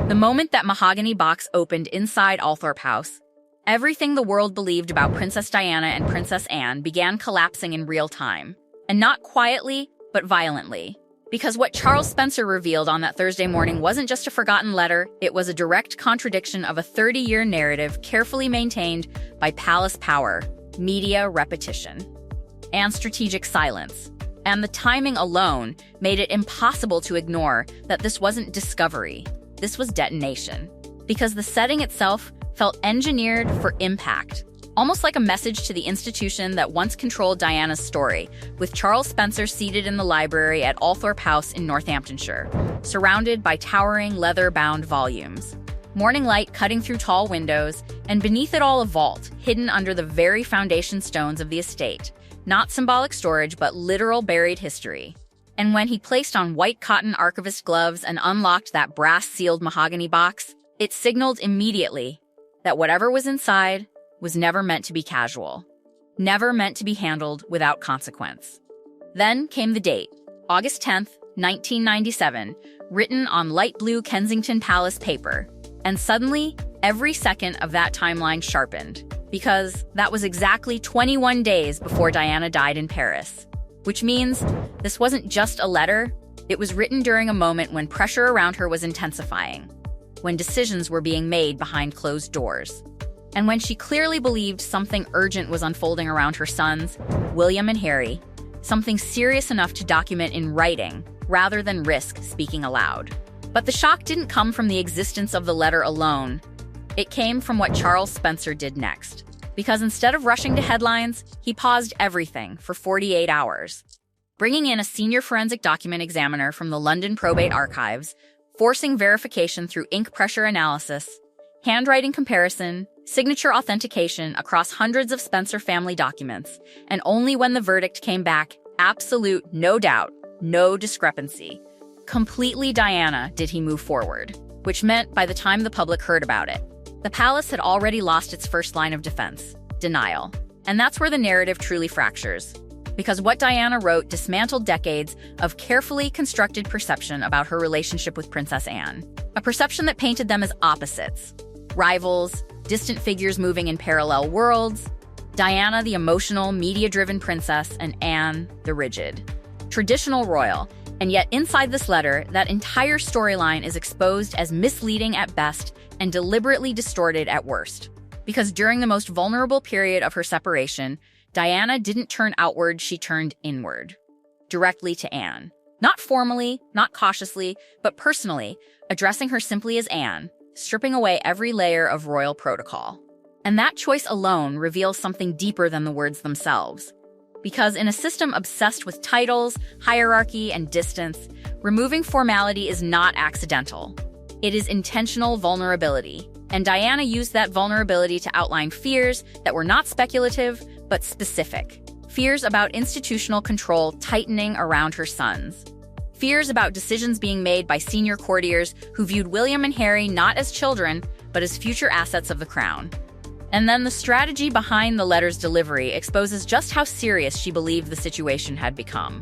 The moment that mahogany box opened inside Althorp House, everything the world believed about Princess Diana and Princess Anne began collapsing in real time. And not quietly, but violently. Because what Charles Spencer revealed on that Thursday morning wasn't just a forgotten letter, it was a direct contradiction of a 30-year narrative carefully maintained by palace power, media repetition, and strategic silence. And the timing alone made it impossible to ignore that this wasn't discovery, this was detonation. Because the setting itself felt engineered for impact, almost like a message to the institution that once controlled Diana's story, with Charles Spencer seated in the library at Althorp House in Northamptonshire, surrounded by towering leather-bound volumes. Morning light cutting through tall windows, and beneath it all a vault, hidden under the very foundation stones of the estate. Not symbolic storage, but literal buried history. And when he placed on white cotton archivist gloves and unlocked that brass-sealed mahogany box, it signaled immediately that whatever was inside was never meant to be casual, never meant to be handled without consequence. Then came the date, August 10th, 1997, written on light blue Kensington Palace paper. And suddenly, every second of that timeline sharpened, because that was exactly 21 days before Diana died in Paris. Which means this wasn't just a letter, it was written during a moment when pressure around her was intensifying, when decisions were being made behind closed doors. And when she clearly believed something urgent was unfolding around her sons, William and Harry, something serious enough to document in writing, rather than risk speaking aloud. But the shock didn't come from the existence of the letter alone. It came from what Charles Spencer did next. Because instead of rushing to headlines, he paused everything for 48 hours, bringing in a senior forensic document examiner from the London Probate Archives, forcing verification through ink pressure analysis, handwriting comparison, signature authentication across hundreds of Spencer family documents, and only when the verdict came back, absolute, no doubt, no discrepancy, completely Diana, did he move forward, which meant by the time the public heard about it, the palace had already lost its first line of defense, denial. And that's where the narrative truly fractures. Because what Diana wrote dismantled decades of carefully constructed perception about her relationship with Princess Anne. A perception that painted them as opposites, rivals, distant figures moving in parallel worlds, Diana the emotional, media-driven princess, and Anne the rigid, traditional royal. And yet inside this letter, that entire storyline is exposed as misleading at best and deliberately distorted at worst. Because during the most vulnerable period of her separation, Diana didn't turn outward, she turned inward, directly to Anne. Not formally, not cautiously, but personally, addressing her simply as Anne, stripping away every layer of royal protocol. And that choice alone reveals something deeper than the words themselves. Because in a system obsessed with titles, hierarchy, and distance, removing formality is not accidental. It is intentional vulnerability. And Diana used that vulnerability to outline fears that were not speculative, but specific. Fears about institutional control tightening around her sons. Fears about decisions being made by senior courtiers who viewed William and Harry not as children, but as future assets of the crown. And then the strategy behind the letter's delivery exposes just how serious she believed the situation had become.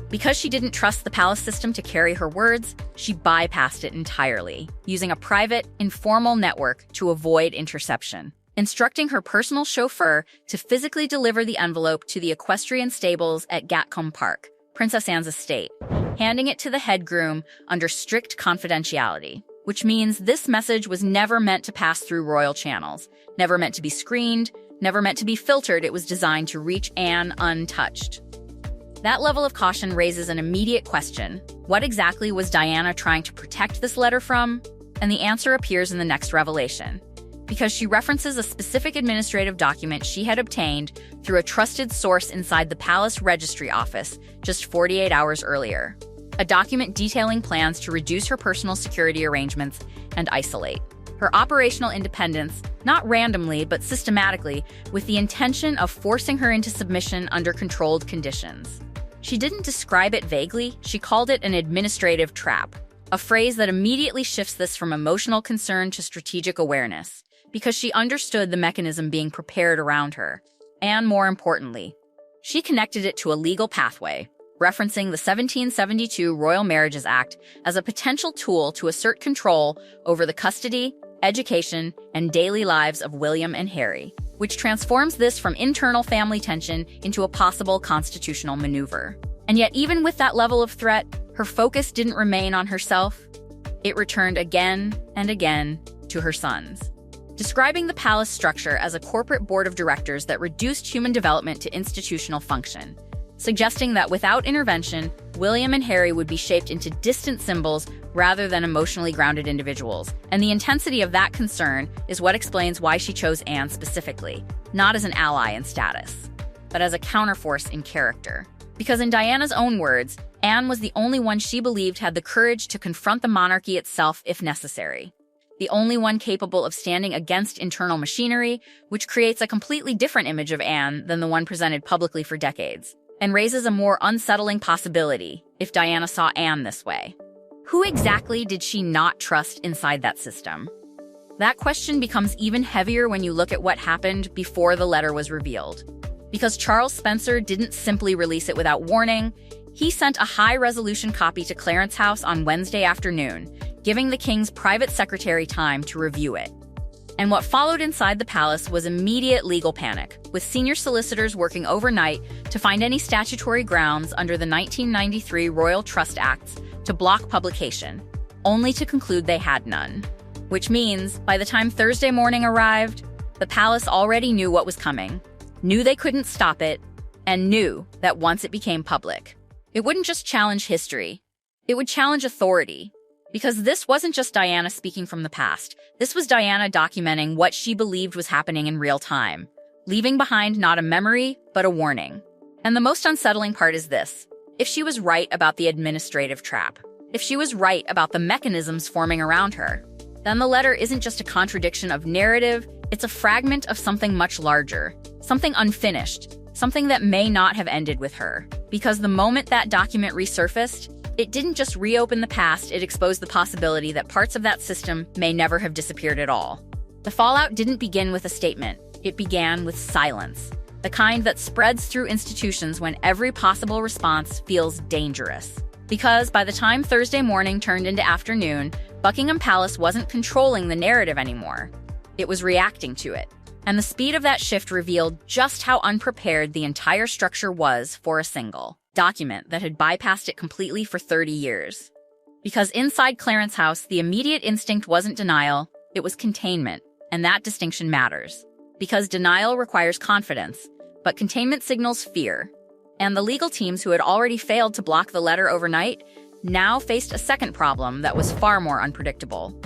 Because she didn't trust the palace system to carry her words, she bypassed it entirely, using a private, informal network to avoid interception, instructing her personal chauffeur to physically deliver the envelope to the equestrian stables at Gatcombe Park, Princess Anne's estate, handing it to the head groom under strict confidentiality. Which means this message was never meant to pass through royal channels, never meant to be screened, never meant to be filtered. It was designed to reach Anne untouched. That level of caution raises an immediate question. What exactly was Diana trying to protect this letter from? And the answer appears in the next revelation. Because she references a specific administrative document she had obtained through a trusted source inside the palace registry office just 48 hours earlier. A document detailing plans to reduce her personal security arrangements and isolate her operational independence, not randomly but systematically, with the intention of forcing her into submission under controlled conditions. She didn't describe it vaguely, she called it an administrative trap, a phrase that immediately shifts this from emotional concern to strategic awareness, because she understood the mechanism being prepared around her. And more importantly, she connected it to a legal pathway, referencing the 1772 Royal Marriages Act as a potential tool to assert control over the custody, education, and daily lives of William and Harry, which transforms this from internal family tension into a possible constitutional maneuver. And yet, even with that level of threat, her focus didn't remain on herself. It returned again and again to her sons. Describing the palace structure as a corporate board of directors that reduced human development to institutional function, suggesting that without intervention, William and Harry would be shaped into distant symbols rather than emotionally grounded individuals. And the intensity of that concern is what explains why she chose Anne specifically, not as an ally in status, but as a counterforce in character. Because in Diana's own words, Anne was the only one she believed had the courage to confront the monarchy itself if necessary. The only one capable of standing against internal machinery, which creates a completely different image of Anne than the one presented publicly for decades, and raises a more unsettling possibility if Diana saw Anne this way. Who exactly did she not trust inside that system? That question becomes even heavier when you look at what happened before the letter was revealed. Because Charles Spencer didn't simply release it without warning, he sent a high-resolution copy to Clarence House on Wednesday afternoon, giving the king's private secretary time to review it. And what followed inside the palace was immediate legal panic, with senior solicitors working overnight to find any statutory grounds under the 1993 Royal Trust Acts to block publication, only to conclude they had none. Which means, by the time Thursday morning arrived, the palace already knew what was coming, knew they couldn't stop it, and knew that once it became public, it wouldn't just challenge history, it would challenge authority. Because this wasn't just Diana speaking from the past. This was Diana documenting what she believed was happening in real time, leaving behind not a memory, but a warning. And the most unsettling part is this. If she was right about the administrative trap, if she was right about the mechanisms forming around her, then the letter isn't just a contradiction of narrative, it's a fragment of something much larger, something unfinished, something that may not have ended with her. Because the moment that document resurfaced, it didn't just reopen the past, it exposed the possibility that parts of that system may never have disappeared at all. The fallout didn't begin with a statement, it began with silence. The kind that spreads through institutions when every possible response feels dangerous. Because by the time Thursday morning turned into afternoon, Buckingham Palace wasn't controlling the narrative anymore. It was reacting to it. And the speed of that shift revealed just how unprepared the entire structure was for a single document that had bypassed it completely for 30 years. Because inside Clarence House, the immediate instinct wasn't denial, it was containment, and that distinction matters. Because denial requires confidence, but containment signals fear. And the legal teams who had already failed to block the letter overnight now faced a second problem that was far more unpredictable.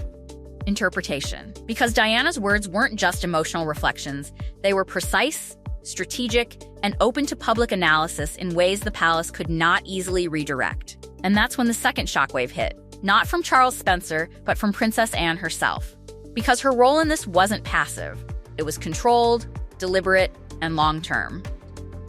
Interpretation. Because Diana's words weren't just emotional reflections, they were precise, strategic, and open to public analysis in ways the palace could not easily redirect. And that's when the second shockwave hit, not from Charles Spencer, but from Princess Anne herself. Because her role in this wasn't passive. It was controlled, deliberate, and long-term.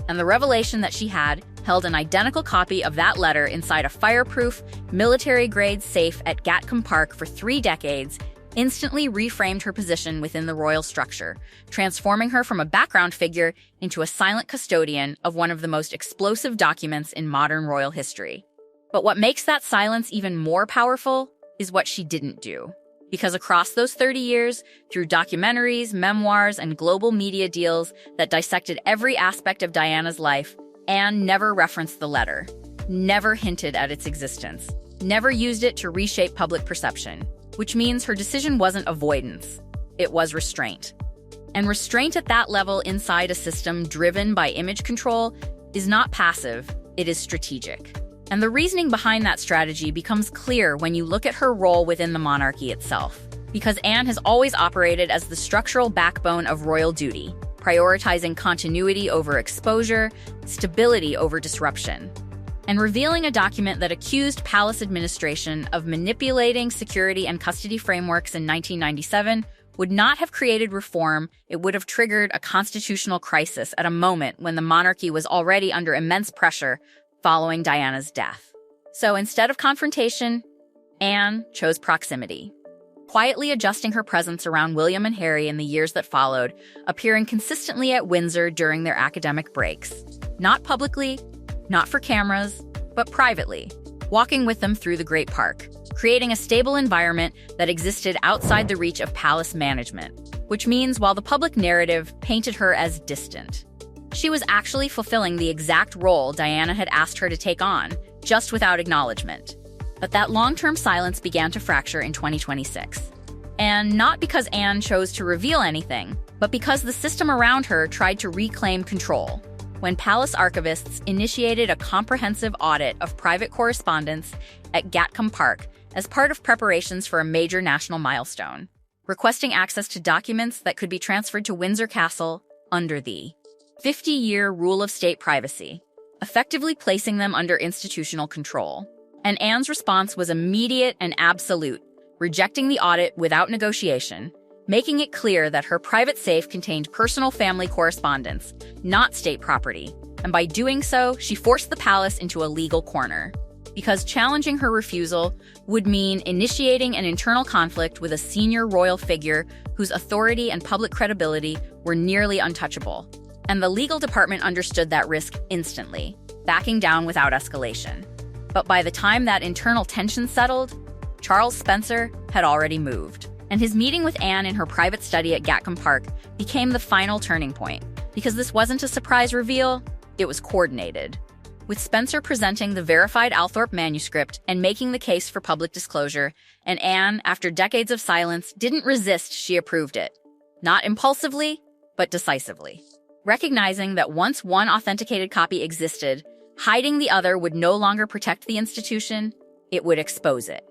And the revelation that she had held an identical copy of that letter inside a fireproof, military-grade safe at Gatcombe Park for 3 decades instantly reframed her position within the royal structure, transforming her from a background figure into a silent custodian of one of the most explosive documents in modern royal history. But what makes that silence even more powerful is what she didn't do. Because across those 30 years, through documentaries, memoirs, and global media deals that dissected every aspect of Diana's life, Anne never referenced the letter, never hinted at its existence, never used it to reshape public perception. Which means her decision wasn't avoidance, it was restraint. And restraint at that level inside a system driven by image control is not passive, it is strategic. And the reasoning behind that strategy becomes clear when you look at her role within the monarchy itself. Because Anne has always operated as the structural backbone of royal duty, prioritizing continuity over exposure, stability over disruption. And revealing a document that accused palace administration of manipulating security and custody frameworks in 1997 would not have created reform, it would have triggered a constitutional crisis at a moment when the monarchy was already under immense pressure following Diana's death. So instead of confrontation, Anne chose proximity, quietly adjusting her presence around William and Harry in the years that followed, appearing consistently at Windsor during their academic breaks. Not publicly, not for cameras, but privately, walking with them through the Great Park, creating a stable environment that existed outside the reach of palace management, which means while the public narrative painted her as distant, she was actually fulfilling the exact role Diana had asked her to take on, just without acknowledgement. But that long-term silence began to fracture in 2026. And not because Anne chose to reveal anything, but because the system around her tried to reclaim control. When palace archivists initiated a comprehensive audit of private correspondence at Gatcombe Park as part of preparations for a major national milestone, requesting access to documents that could be transferred to Windsor Castle under the 50-year rule of state privacy, effectively placing them under institutional control. And Anne's response was immediate and absolute, rejecting the audit without negotiation, making it clear that her private safe contained personal family correspondence, not state property. And by doing so, she forced the palace into a legal corner. Because challenging her refusal would mean initiating an internal conflict with a senior royal figure whose authority and public credibility were nearly untouchable. And the legal department understood that risk instantly, backing down without escalation. But by the time that internal tension settled, Charles Spencer had already moved. And his meeting with Anne in her private study at Gatcombe Park became the final turning point, because this wasn't a surprise reveal, it was coordinated. With Spencer presenting the verified Althorpe manuscript and making the case for public disclosure, and Anne, after decades of silence, didn't resist, she approved it. Not impulsively, but decisively. Recognizing that once one authenticated copy existed, hiding the other would no longer protect the institution, it would expose it.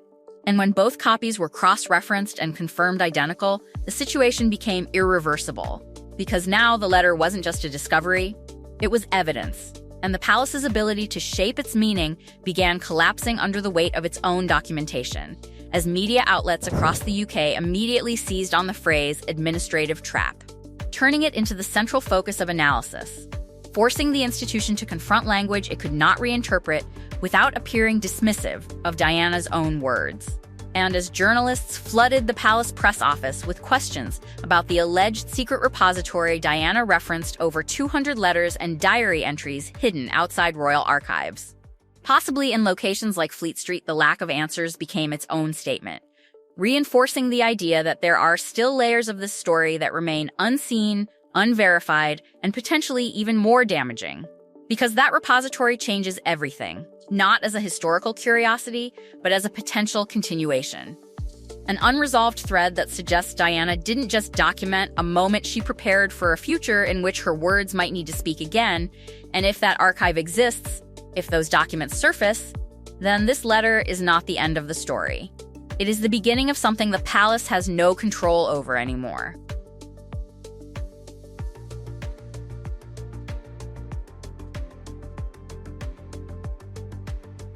And when both copies were cross-referenced and confirmed identical, the situation became irreversible, because now the letter wasn't just a discovery, it was evidence, and the palace's ability to shape its meaning began collapsing under the weight of its own documentation, as media outlets across the UK immediately seized on the phrase administrative trap, turning it into the central focus of analysis, forcing the institution to confront language it could not reinterpret without appearing dismissive of Diana's own words. And as journalists flooded the palace press office with questions about the alleged secret repository, Diana referenced over 200 letters and diary entries hidden outside royal archives. Possibly in locations like Fleet Street, the lack of answers became its own statement, reinforcing the idea that there are still layers of this story that remain unseen, unverified, and potentially even more damaging. Because that repository changes everything, not as a historical curiosity, but as a potential continuation. An unresolved thread that suggests Diana didn't just document a moment she prepared for a future in which her words might need to speak again, and if that archive exists, if those documents surface, then this letter is not the end of the story. It is the beginning of something the palace has no control over anymore.